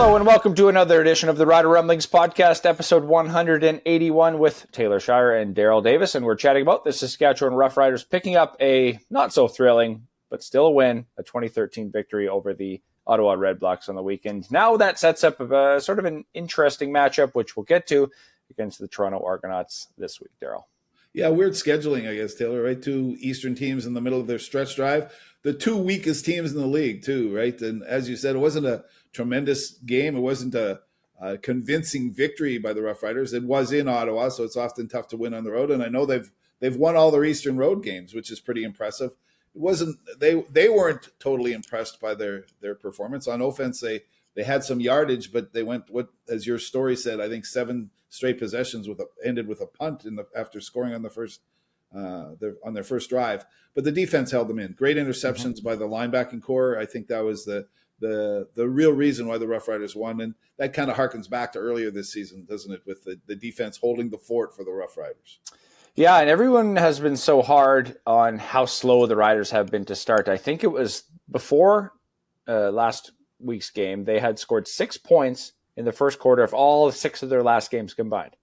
Hello and welcome to another edition of the Rider Rumblings podcast, episode 181 with Taylor Shire and Darrell Davis. And we're chatting about the Saskatchewan Roughriders picking up a not so thrilling, but still a win, a 2013 victory over the Ottawa Redblacks on the weekend. Now that sets up a sort of an interesting matchup, which we'll get to, against the Toronto Argonauts this week, Darrell. Yeah, weird scheduling, I guess, Taylor, right? Two Eastern teams in the middle of their stretch drive. The two weakest teams in the league, too, right? And as you said, it wasn't a tremendous game. It wasn't a convincing victory by the Roughriders. It was in Ottawa, so it's often tough to win on the road. And I know they've won all their Eastern road games, which is pretty impressive. It wasn't they weren't totally impressed by their performance on offense. They had some yardage, but they went, what as your story said, I think 7 straight possessions ended with a punt after scoring on their first drive. But the defense held them in. Great interceptions by the linebacking core. I think that was the real reason why the Roughriders won, and that kind of harkens back to earlier this season, doesn't it, with the defense holding the fort for the Roughriders. Yeah, and everyone has been so hard on how slow the Riders have been to start. I think it was before last week's game, they had scored 6 points in the first quarter of all 6 of their last games combined.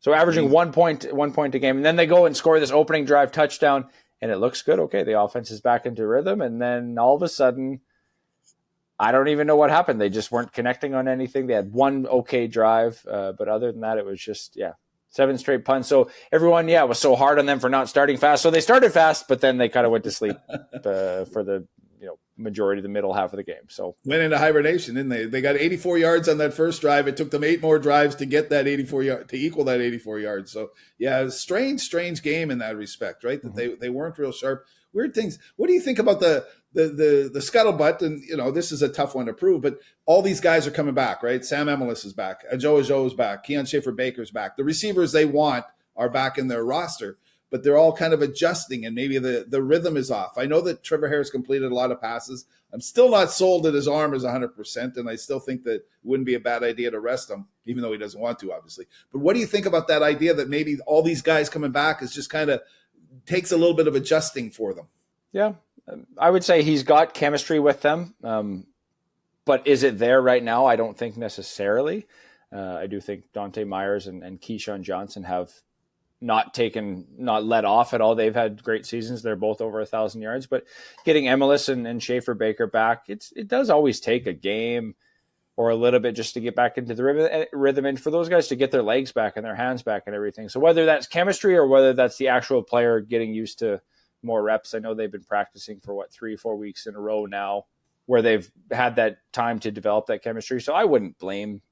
So averaging 1 point a game. And then they go and score this opening drive touchdown, and it looks good. Okay, the offense is back into rhythm. And then all of a sudden, I don't even know what happened. They just weren't connecting on anything. They had one okay drive. But other than that, it was just, 7 straight punts. So everyone, was so hard on them for not starting fast. So they started fast, but then they kind of went to sleep for the majority of the middle half of the game. So went into hibernation, didn't they? They got 84 yards on that first drive. It took them 8 more drives to get that 84 yard to equal that 84 yards. So yeah, it was a strange game in that respect, right? That they weren't real sharp. Weird things. What do you think about the scuttlebutt? And this is a tough one to prove, but all these guys are coming back, right? Sam Emilus is back. Ajo is back. Keon Schaefer-Baker's back. The receivers they want are back in their roster, but they're all kind of adjusting, and maybe the rhythm is off. I know that Trevor Harris completed a lot of passes. I'm still not sold that his arm is 100%, and I still think that it wouldn't be a bad idea to rest him, even though he doesn't want to, obviously. But what do you think about that idea that maybe all these guys coming back is just kind of takes a little bit of adjusting for them? Yeah, I would say he's got chemistry with them, but is it there right now? I don't think necessarily. I do think Dante Myers and Keyshawn Johnson have not let off at all. They've had great seasons. They're both over 1,000 yards, but getting Emilus and Schaefer-Baker back, it does always take a game or a little bit just to get back into the rhythm, and for those guys to get their legs back and their hands back and everything. So whether that's chemistry or whether that's the actual player getting used to more reps, I know they've been practicing for 3-4 weeks in a row now where they've had that time to develop that chemistry. So I wouldn't blame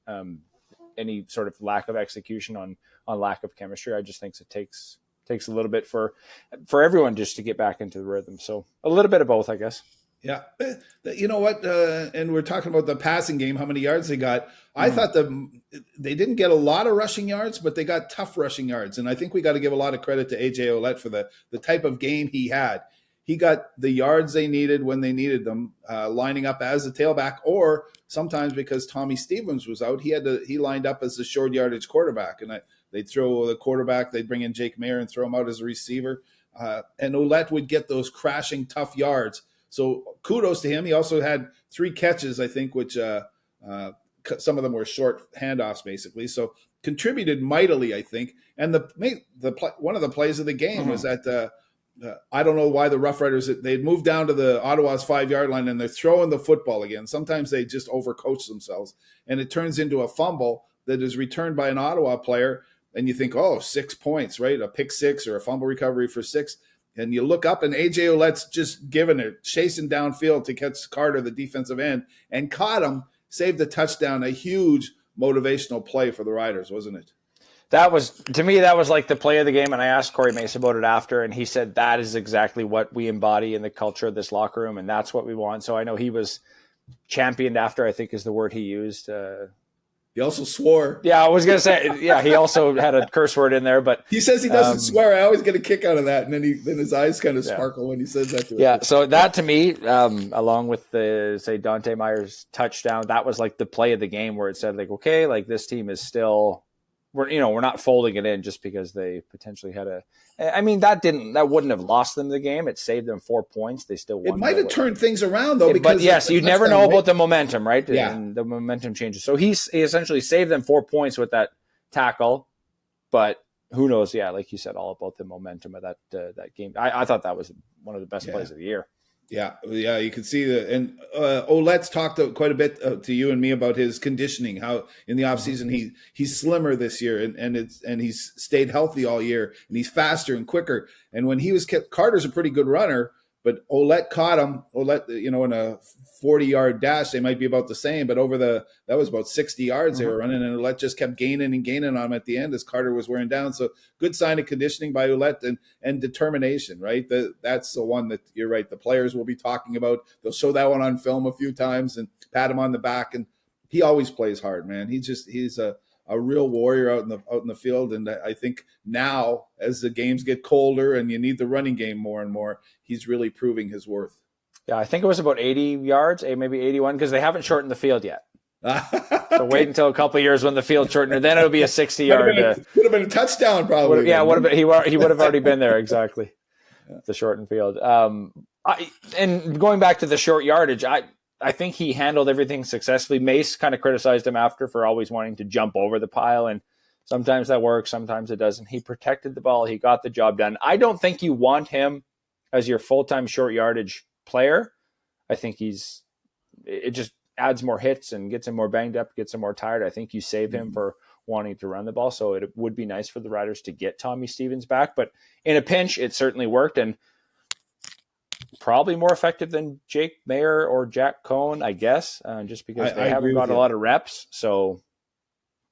any sort of lack of execution on lack of chemistry. I just think it takes a little bit for everyone just to get back into the rhythm. So a little bit of both, I guess. Yeah. You know what? And we're talking about the passing game, how many yards they got. I thought they didn't get a lot of rushing yards, but they got tough rushing yards. And I think we got to give a lot of credit to A.J. Ouellette for the type of game he had. He got the yards they needed when they needed them, lining up as a tailback, or sometimes because Tommy Stevens was out, he lined up as a short yardage quarterback. And they'd throw the quarterback, they'd bring in Jake Mayer and throw him out as a receiver. And Ouellette would get those crashing tough yards. So kudos to him. He also had 3 catches, I think, which some of them were short handoffs, basically. So contributed mightily, I think. And one of the plays of the game was that I don't know why the Roughriders, they'd moved down to the Ottawa's 5-yard line and they're throwing the football again. Sometimes they just overcoach themselves, and it turns into a fumble that is returned by an Ottawa player. And you think, 6 points, right? A pick 6 or a fumble recovery for 6. And you look up, and A.J. Ouellette's just giving it, chasing downfield to catch Carter, the defensive end, and caught him, saved a touchdown, a huge motivational play for the Riders, wasn't it? To me, that was like the play of the game. And I asked Corey Mace about it after, and he said that is exactly what we embody in the culture of this locker room, and that's what we want. So I know he was championed after, I think is the word he used. He also swore. Yeah, I was going to say, he also had a curse word in there. But he says he doesn't swear. I always get a kick out of that. And then his eyes kind of sparkle when he says that to us. Yeah, so that to me, along with the, Dante Myers touchdown, that was like the play of the game where it said, like, okay, like this team is still we're not folding it in just because they potentially had that wouldn't have lost them the game. It saved them 4 points. They still won. It might have turned things around though, but yes, you never know about the momentum, right? Yeah. And the momentum changes. So he essentially saved them 4 points with that tackle, but who knows? Yeah, like you said, all about the momentum of that game. I thought that was one of the best plays of the year. Yeah, you can see that. And Ouellette's talked quite a bit to you and me about his conditioning. How in the offseason he's slimmer this year, and he's stayed healthy all year, and he's faster and quicker. And when he was kept, Carter's a pretty good runner, but Ouellette caught him. Ouellette, in a 40-yard dash, they might be about the same, but that was about 60 yards they were running, and Ouellette just kept gaining and gaining on him at the end as Carter was wearing down. So good sign of conditioning by Ouellette and determination, right? That's the one that you're right. The players will be talking about. They'll show that one on film a few times and pat him on the back, and he always plays hard, man. He's a real warrior out in the field. And I think now, as the games get colder and you need the running game more and more, he's really proving his worth. Yeah, I think it was about 80 yards, maybe 81, because they haven't shortened the field yet. So wait until a couple of years when the field shortened, then it'll be a 60-yard. Would have been a touchdown, probably. He would have already been there exactly. The shortened field. And going back to the short yardage, I think he handled everything successfully. Mace kind of criticized him after for always wanting to jump over the pile, and sometimes that works, sometimes it doesn't. He protected the ball. He got the job done. I don't think you want him as your full-time short yardage player. I think it just adds more hits and gets him more banged up, gets him more tired. I think you save him for wanting to run the ball. So it would be nice for the Riders to get Tommy Stevens back, but in a pinch, it certainly worked, and probably more effective than Jake Mayer or Jack Cohn, I guess, just because they haven't got a lot of reps. So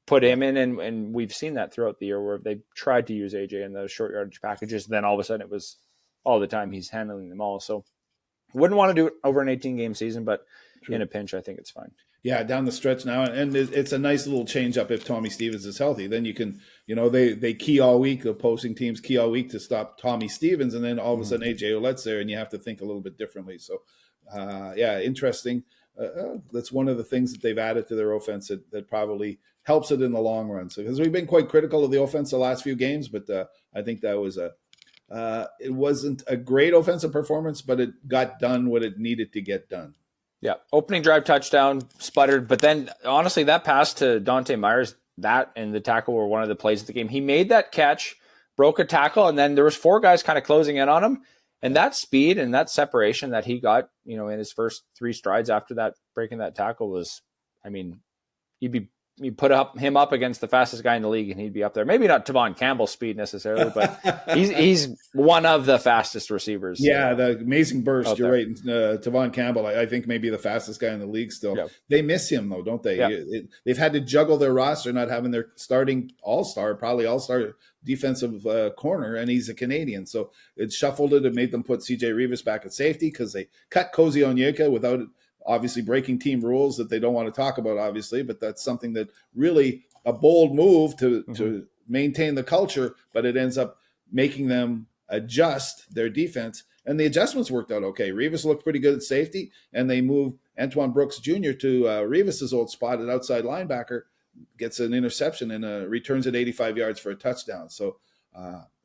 put him in, and we've seen that throughout the year where they tried to use AJ in those short yardage packages. Then all of a sudden it was all the time he's handling them all. So wouldn't want to do it over an 18-game season, but in a pinch, I think it's fine. Yeah, down the stretch now, and it's a nice little change up if Tommy Stevens is healthy. Then you can, they key all week, the opposing teams key all week to stop Tommy Stevens, and then all of a sudden AJ Ouellette's there, and you have to think a little bit differently. So, interesting. That's one of the things that they've added to their offense that probably helps it in the long run. So, because we've been quite critical of the offense the last few games, but I think that was it wasn't a great offensive performance, but it got done what it needed to get done. Yeah, opening drive touchdown, sputtered, but then honestly, that pass to Dante Myers, that and the tackle were one of the plays of the game. He made that catch, broke a tackle, and then there was 4 guys kind of closing in on him, and that speed and that separation that he got, in his first 3 strides after that, breaking that tackle was, you put him up against the fastest guy in the league, and he'd be up there. Maybe not Tavon Campbell's speed necessarily, but he's one of the fastest receivers. Yeah, the amazing burst. You're right. Tavon Campbell, I think, maybe the fastest guy in the league still. Yep. They miss him, though, don't they? Yep. They've had to juggle their roster, not having their starting all-star defensive corner, and he's a Canadian. So it shuffled it and made them put CJ Rivas back at safety because they cut Cozy Onyeka without – obviously breaking team rules that they don't want to talk about, obviously, but that's something that really a bold move to maintain the culture, but it ends up making them adjust their defense. And the adjustments worked out okay. Rivas looked pretty good at safety, and they moved Antoine Brooks Jr. to Rivas's old spot at outside linebacker, gets an interception and returns at 85 yards for a touchdown. So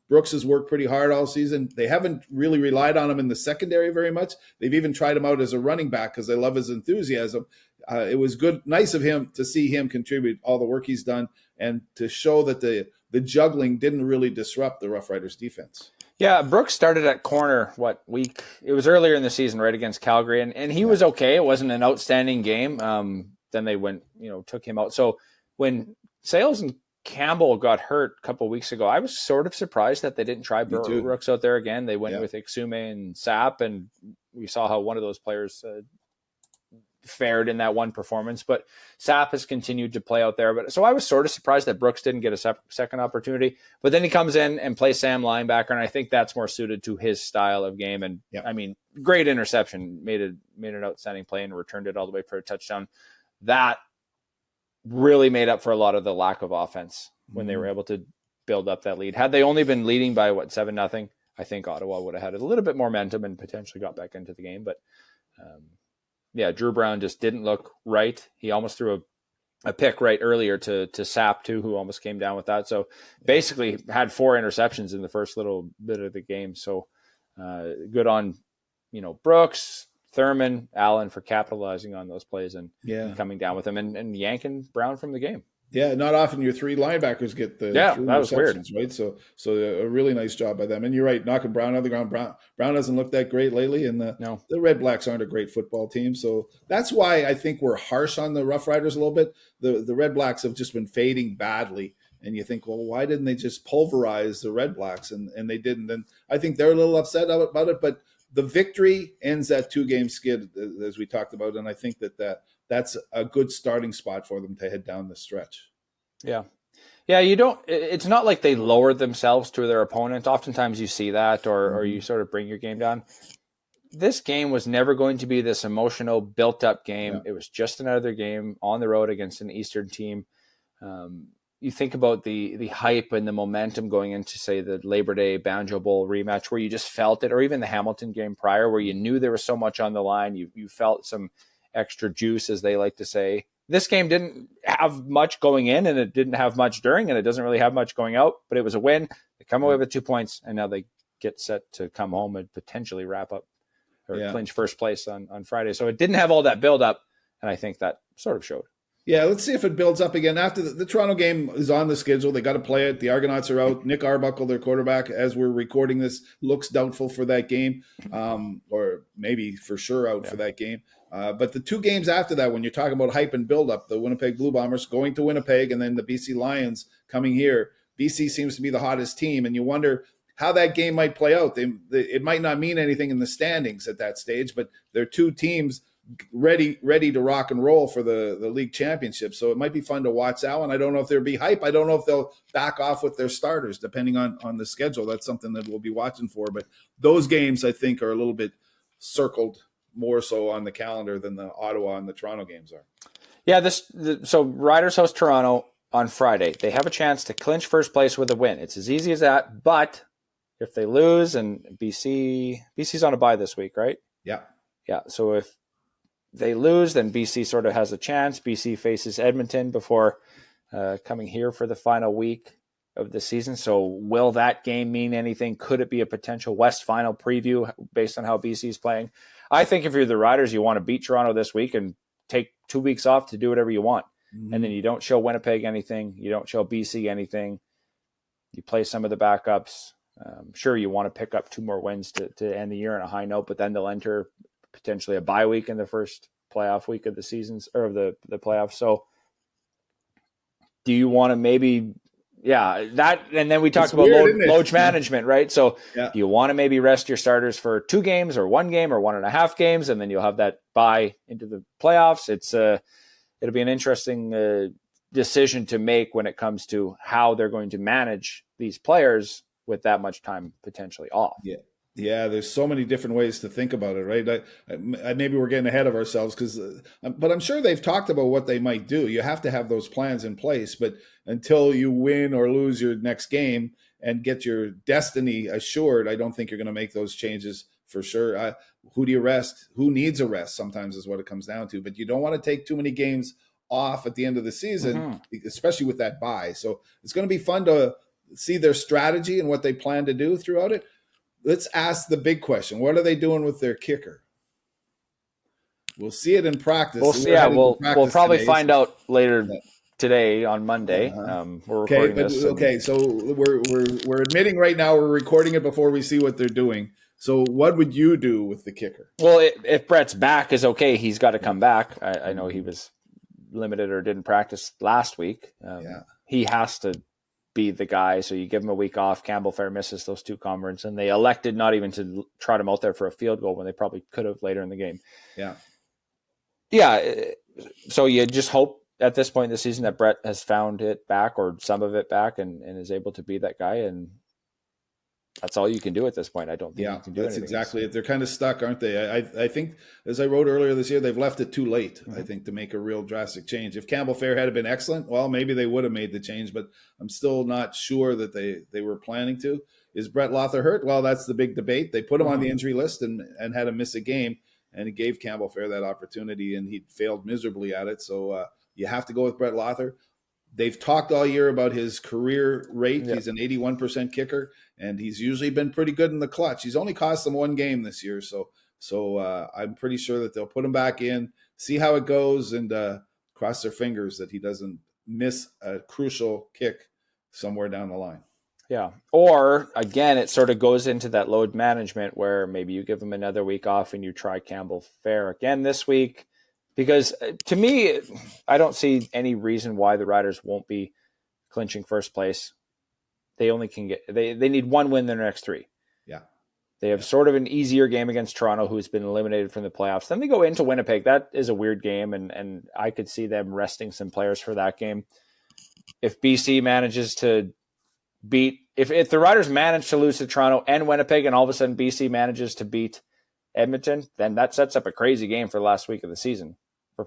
Brooks has worked pretty hard all season. They haven't really relied on him in the secondary very much. They've even tried him out as a running back because they love his enthusiasm. It was nice of him to see him contribute all the work he's done and to show that the juggling didn't really disrupt the Roughriders defense. Yeah, Brooks started at corner, week? It was earlier in the season, right, against Calgary, and he was okay. It wasn't an outstanding game. Then they took him out. So when Sales and Campbell got hurt a couple of weeks ago, I was sort of surprised that they didn't try Brooks out there again. They went with Ixume and Sapp, and we saw how one of those players fared in that one performance. But Sapp has continued to play out there. So I was sort of surprised that Brooks didn't get a second opportunity. But then he comes in and plays Sam linebacker, and I think that's more suited to his style of game. And great interception, made an outstanding play and returned it all the way for a touchdown. That really made up for a lot of the lack of offense when they were able to build up that lead. Had they only been leading by 7-0, I think Ottawa would have had a little bit more momentum and potentially got back into the game. But Drew Brown just didn't look right. He almost threw a pick right earlier to Sapp too, who almost came down with that. So basically had 4 interceptions in the first little bit of the game. So good on, Brooks, Thurman, Allen for capitalizing on those plays and coming down with them and yanking Brown from the game. Yeah, not often your 3 linebackers get the 3 that was receptions, weird. right? So a really nice job by them. And you're right, knocking Brown out of the ground. Brown doesn't look that great lately, and the Redblacks aren't a great football team. So that's why I think we're harsh on the Rough Riders a little bit. The Redblacks have just been fading badly. And you think, well, why didn't they just pulverize the Redblacks? And they didn't. And I think they're a little upset about it. But the victory ends that 2-game skid, as we talked about. And I think that's a good starting spot for them to head down the stretch. Yeah. It's not like they lowered themselves to their opponent. Oftentimes you see that, or you sort of bring your game down. This game was never going to be this emotional, built-up game. Yeah. It was just another game on the road against an Eastern team. You think about the hype and the momentum going into, say, the Labor Day Banjo Bowl rematch, where you just felt it, or even the Hamilton game prior, where you knew there was so much on the line. You felt some extra juice, as they like to say. This game didn't have much going in, and it didn't have much during, and it doesn't really have much going out, but it was a win. They come away with 2 points, and now they get set to come home and potentially wrap up or clinch first place on Friday. So it didn't have all that build up, and I think that sort of showed. Yeah, let's see if it builds up again. After the Toronto game is on the schedule, they got to play it. The Argonauts are out. Nick Arbuckle, their quarterback, as we're recording this, looks doubtful for that game, or maybe for sure out for that game. But the 2 games after that, when you're talking about hype and build-up, the Winnipeg Blue Bombers going to Winnipeg and then the BC Lions coming here. BC seems to be the hottest team, and you wonder how that game might play out. It might not mean anything in the standings at that stage, but they're 2 teams ready to rock and roll for the league championship. So it might be fun to watch that one. I don't know if there'll be hype. I don't know if they'll back off with their starters, depending on the schedule. That's something that we'll be watching for. But those games, I think, are a little bit circled more so on the calendar than the Ottawa and the Toronto games are. Yeah, so Riders host Toronto on Friday. They have a chance to clinch first place with a win. It's as easy as that. But if they lose, and BC's on a bye this week, right? Yeah. So if they lose, then BC sort of has a chance. BC faces Edmonton before coming here for the final week of the season. So will that game mean anything? Could it be a potential West final preview based on how BC is playing? I think if you're the Riders, you want to beat Toronto this week and take 2 weeks off to do whatever you want. Mm-hmm. And then you don't show Winnipeg anything. You don't show BC anything. You play some of the backups. Sure, you want to pick up 2 more wins to end the year on a high note, but then they'll enter potentially a bye week in the first playoff week of the seasons, or of the playoffs. So do you want to maybe, that, and then we talked about load management, right? So do you want to maybe rest your starters for 2 games or 1 game or 1.5 games, and then you'll have that bye into the playoffs? It'll be an interesting decision to make when it comes to how they're going to manage these players with that much time potentially off. Yeah, there's so many different ways to think about it, right? Maybe we're getting ahead of ourselves, but I'm sure they've talked about what they might do. You have to have those plans in place, but until you win or lose your next game and get your destiny assured, I don't think you're going to make those changes for sure. Who do you rest? Who needs a rest? Sometimes is what it comes down to, but you don't want to take too many games off at the end of the season, especially with that bye. So it's going to be fun to see their strategy and what they plan to do throughout it. Let's ask the big question. What are they doing with their kicker? We'll see it in practice. We'll see. We'll probably find out later today on Monday. We're recording this. Okay, so we're admitting right now we're recording it before we see what they're doing. So what would you do with the kicker? Well, if Brett's back is okay, he's got to come back. I know he was limited or didn't practice last week. He has to be the guy, so you give him a week off. Campbell Fair misses those 2 conference, and they elected not even to trot him out there for a field goal when they probably could have later in the game. So you just hope at this point in the season that Brett has found it back, or some of it back, and is able to be that guy, and that's all you can do at this point. I don't think you can do anything. That's exactly it. They're kind of stuck, aren't they? I think, as I wrote earlier this year, they've left it too late, I think, to make a real drastic change. If Campbell Fair had been excellent, well, maybe they would have made the change, but I'm still not sure that they were planning to. Is Brett Lothar hurt? Well, that's the big debate. They put him on the injury list and had him miss a game, and it gave Campbell Fair that opportunity, and he failed miserably at it. So, you have to go with Brett Lother. They've talked all year about his career rate. Yep. He's an 81% kicker, and he's usually been pretty good in the clutch. He's only cost them one game this year, so I'm pretty sure that they'll put him back in, see how it goes, and cross their fingers that he doesn't miss a crucial kick somewhere down the line. Yeah. Or, again, it sort of goes into that load management where maybe you give him another week off and you try Campbell Fair again this week. Because to me, I don't see any reason why the Riders won't be clinching first place. They only can get they need one win in their next three. Yeah. They have sort of an easier game against Toronto, who's been eliminated from the playoffs. Then they go into Winnipeg. That is a weird game, and I could see them resting some players for that game. If BC manages to beat if the Riders manage to lose to Toronto and Winnipeg, and all of a sudden BC manages to beat Edmonton, then that sets up a crazy game for the last week of the season.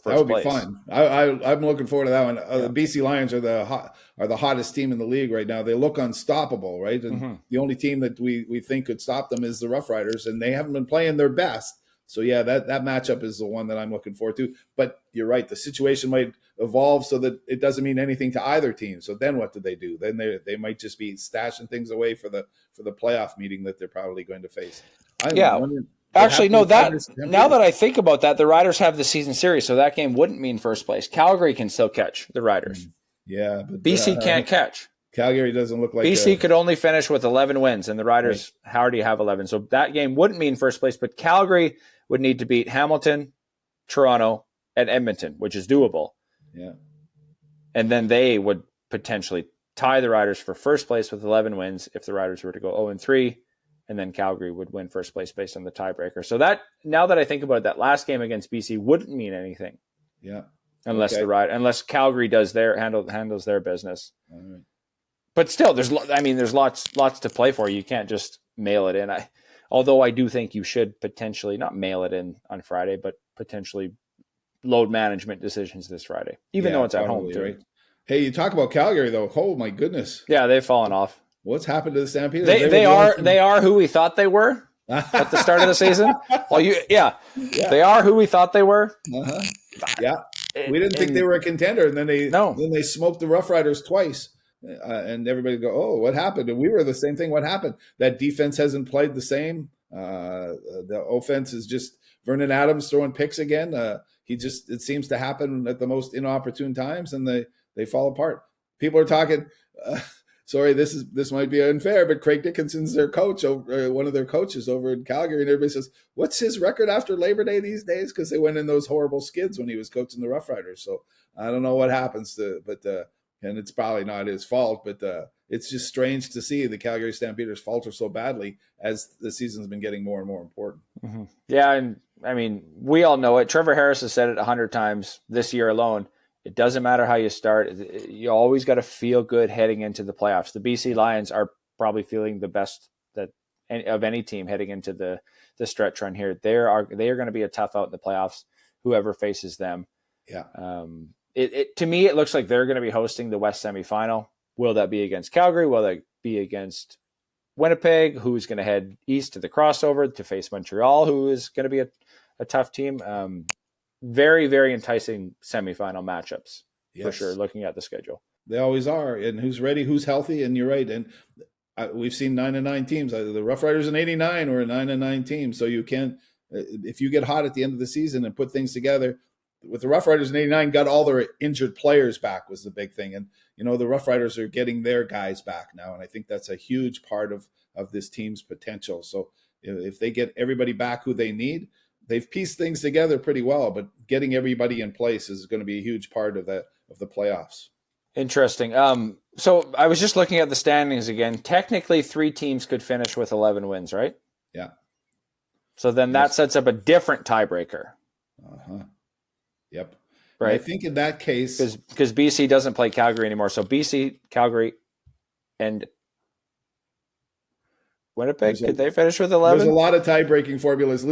That would be fun. I'm looking forward to that one. The BC Lions are the hottest team in the league right now. They look unstoppable, right? And the only team that we think could stop them is the Roughriders, and they haven't been playing their best. So yeah, that matchup is the one that I'm looking forward to. But you're right, the situation might evolve so that it doesn't mean anything to either team. So then what do? Then they might just be stashing things away for the playoff meeting that they're probably going to face. Actually, no, now that I think about that, the Riders have the season series, so that game wouldn't mean first place. Calgary can still catch the Riders. Yeah, but BC can't catch. Calgary doesn't look like BC could only finish with 11 wins, and the Riders already have 11. So that game wouldn't mean first place, but Calgary would need to beat Hamilton, Toronto, and Edmonton, which is doable. Yeah. And then they would potentially tie the Riders for first place with 11 wins if the Riders were to go 0-3. And then Calgary would win first place based on the tiebreaker. So that, now that I think about it, that last game against BC wouldn't mean anything. Yeah. Unless Calgary handles their business. All right. But still, there's lots to play for. You can't just mail it in. Although I do think you should potentially not mail it in on Friday, but potentially load management decisions this Friday, even though it's at home too. Right. Hey, you talk about Calgary though. Oh my goodness. Yeah, they've fallen off. What's happened to the Stampeders? They are who we thought they were at the start of the season. Well, they are who we thought they were. Uh-huh. Yeah, we didn't think they were a contender, and then they smoked the Roughriders twice, and everybody go, "Oh, what happened?" And we were the same thing. What happened? That defense hasn't played the same. The offense is just Vernon Adams throwing picks again. It seems to happen at the most inopportune times, and they fall apart. People are talking. Sorry, this might be unfair, but Craig Dickinson's their coach, one of their coaches over in Calgary, and everybody says, "What's his record after Labor Day these days?" Because they went in those horrible skids when he was coaching the Roughriders. So I don't know what happens and it's probably not his fault, but it's just strange to see the Calgary Stampeders falter so badly as the season's been getting more and more important. Mm-hmm. Yeah, and I mean, we all know it. Trevor Harris has said it 100 times this year alone. It doesn't matter how you start. You always got to feel good heading into the playoffs. The BC Lions are probably feeling the best of any team heading into the stretch run here. They are going to be a tough out in the playoffs, whoever faces them. Yeah. To me, it looks like they're going to be hosting the West semifinal. Will that be against Calgary? Will that be against Winnipeg, who's going to head east to the crossover to face Montreal, who is going to be a tough team? Very, very enticing semifinal matchups for sure, looking at the schedule. They always are. And who's ready, who's healthy, and you're right. And we've seen 9-9 teams. The Roughriders in 89 were a 9-9 team. So you can, if you get hot at the end of the season and put things together, with the Roughriders in 89, got all their injured players back was the big thing. And, the Roughriders are getting their guys back now. And I think that's a huge part of this team's potential. So if they get everybody back who they need, they've pieced things together pretty well, but getting everybody in place is going to be a huge part of the playoffs. Interesting. So I was just looking at the standings again. Technically, 3 teams could finish with 11 wins, right? Yeah. So then that sets up a different tiebreaker. Uh-huh. Yep. Right. And I think in that case, because BC doesn't play Calgary anymore, so BC, Calgary, and Winnipeg, could they finish with 11? There's a lot of tie-breaking formulas.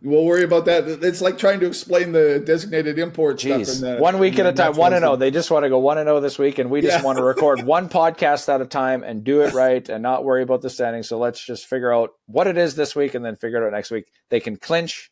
We'll worry about that. It's like trying to explain the designated import stuff. 1 week at a time, 1-0. They just want to go 1-0 this week, and we just want to record one podcast at a time and do it right and not worry about the standings. So let's just figure out what it is this week and then figure it out next week. They can clinch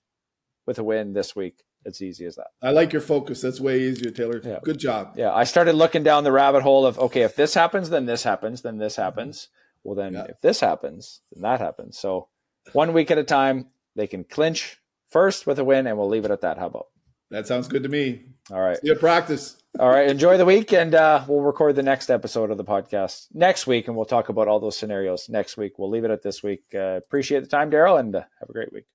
with a win this week It's easy as that. I like your focus. That's way easier, Taylor. Yeah. Good job. Yeah. I started looking down the rabbit hole of, okay, if this happens, then this happens, then this happens. Well, then if this happens, then that happens. So 1 week at a time, they can clinch first with a win, and we'll leave it at that. How about? That sounds good to me. All right. See you at practice. All right. Enjoy the week, and we'll record the next episode of the podcast next week, and we'll talk about all those scenarios next week. We'll leave it at this week. Appreciate the time, Darrell, and have a great week.